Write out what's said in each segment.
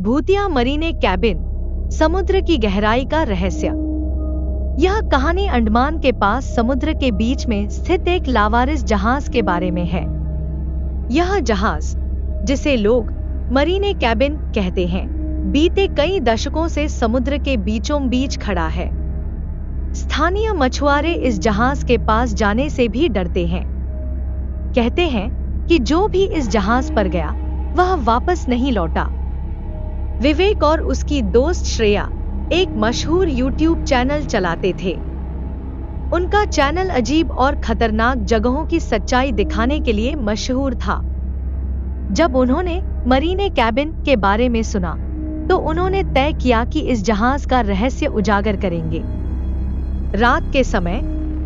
भूतिया मरीने कैबिन, समुद्र की गहराई का रहस्य। यह कहानी अंडमान के पास समुद्र के बीच में स्थित एक लावारिस जहाज के बारे में है। यह जहाज, जिसे लोग मरीने कैबिन कहते हैं, बीते कई दशकों से समुद्र के बीचों बीच खड़ा है। स्थानीय मछुआरे इस जहाज के पास जाने से भी डरते हैं। कहते हैं कि जो भी इस जहाज पर गया वह वापस नहीं लौटा। विवेक और उसकी दोस्त श्रेया एक मशहूर YouTube चैनल चलाते थे। उनका चैनल अजीब और खतरनाक जगहों की सच्चाई दिखाने के लिए मशहूर था। जब उन्होंने मरीने कैबिन के बारे में सुना तो उन्होंने तय किया कि इस जहाज का रहस्य उजागर करेंगे। रात के समय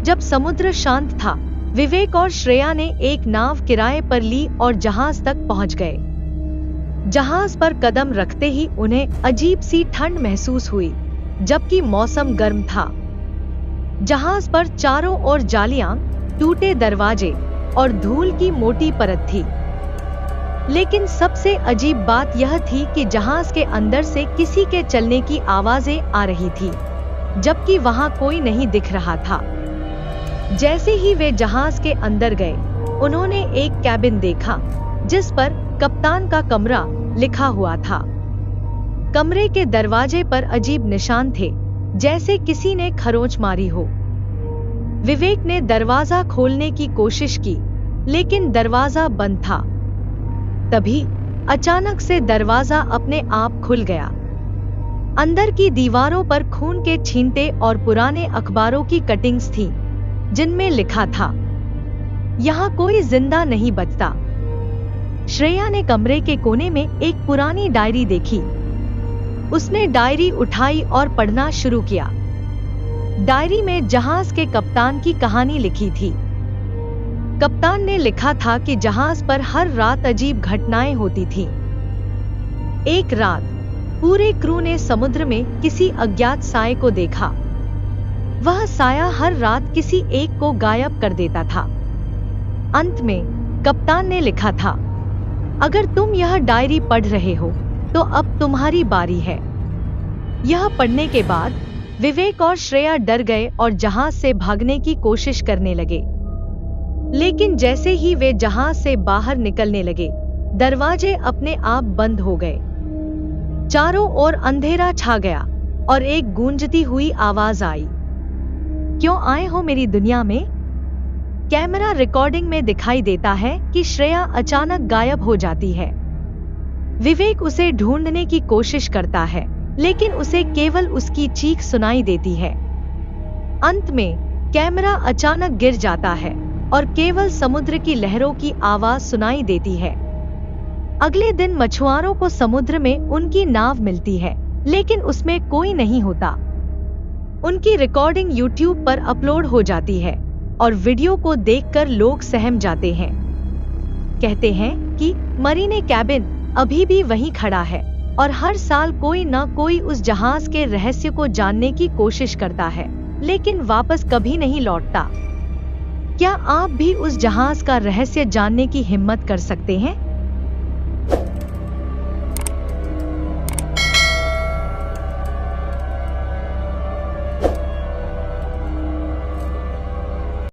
जब समुद्र शांत था, विवेक और श्रेया ने एक नाव किराए पर ली और जहाज तक पहुंच गए। जहाज पर कदम रखते ही उन्हें अजीब सी ठंड महसूस हुई, जबकि मौसम गर्म था। जहाज पर चारों ओर जालियां, टूटे दरवाजे और धूल की मोटी परत थी। लेकिन सबसे अजीब बात यह थी कि जहाज के अंदर से किसी के चलने की आवाजें आ रही थी, जबकि वहां कोई नहीं दिख रहा था। जैसे ही वे जहाज के अंदर गए, उन्होंने एक कैबिन देखा जिस पर कप्तान का कमरा लिखा हुआ था। कमरे के दरवाजे पर अजीब निशान थे, जैसे किसी ने खरोंच मारी हो। विवेक ने दरवाजा खोलने की कोशिश की, लेकिन दरवाजा बंद था। तभी अचानक से दरवाजा अपने आप खुल गया। अंदर की दीवारों पर खून के छींटे और पुराने अखबारों की कटिंग्स थीं, जिनमें लिखा था, यहाँ कोई जिंदा नहीं बचता। श्रेया ने कमरे के कोने में एक पुरानी डायरी देखी। उसने डायरी उठाई और पढ़ना शुरू किया। डायरी में जहाज के कप्तान की कहानी लिखी थी। कप्तान ने लिखा था कि जहाज पर हर रात अजीब घटनाएं होती थीं। एक रात पूरे क्रू ने समुद्र में किसी अज्ञात साए को देखा। वह साया हर रात किसी एक को गायब कर देता था। अंत में कप्तान ने लिखा था, अगर तुम यह डायरी पढ़ रहे हो तो अब तुम्हारी बारी है। यह पढ़ने के बाद विवेक और श्रेया डर गए और जहाज से भागने की कोशिश करने लगे। लेकिन जैसे ही वे जहाज से बाहर निकलने लगे, दरवाजे अपने आप बंद हो गए। चारों ओर अंधेरा छा गया और एक गूंजती हुई आवाज आई, क्यों आए हो मेरी दुनिया में? कैमरा रिकॉर्डिंग में दिखाई देता है कि श्रेया अचानक गायब हो जाती है। विवेक उसे ढूंढने की कोशिश करता है, लेकिन उसे केवल उसकी चीख सुनाई देती है। अंत में कैमरा अचानक गिर जाता है और केवल समुद्र की लहरों की आवाज सुनाई देती है। अगले दिन मछुआरों को समुद्र में उनकी नाव मिलती है, लेकिन उसमें कोई नहीं होता। उनकी रिकॉर्डिंग YouTube पर अपलोड हो जाती है और वीडियो को देखकर लोग सहम जाते हैं। कहते हैं कि मरीने कैबिन अभी भी वहीं खड़ा है और हर साल कोई न कोई उस जहाज के रहस्य को जानने की कोशिश करता है, लेकिन वापस कभी नहीं लौटता। क्या आप भी उस जहाज का रहस्य जानने की हिम्मत कर सकते हैं?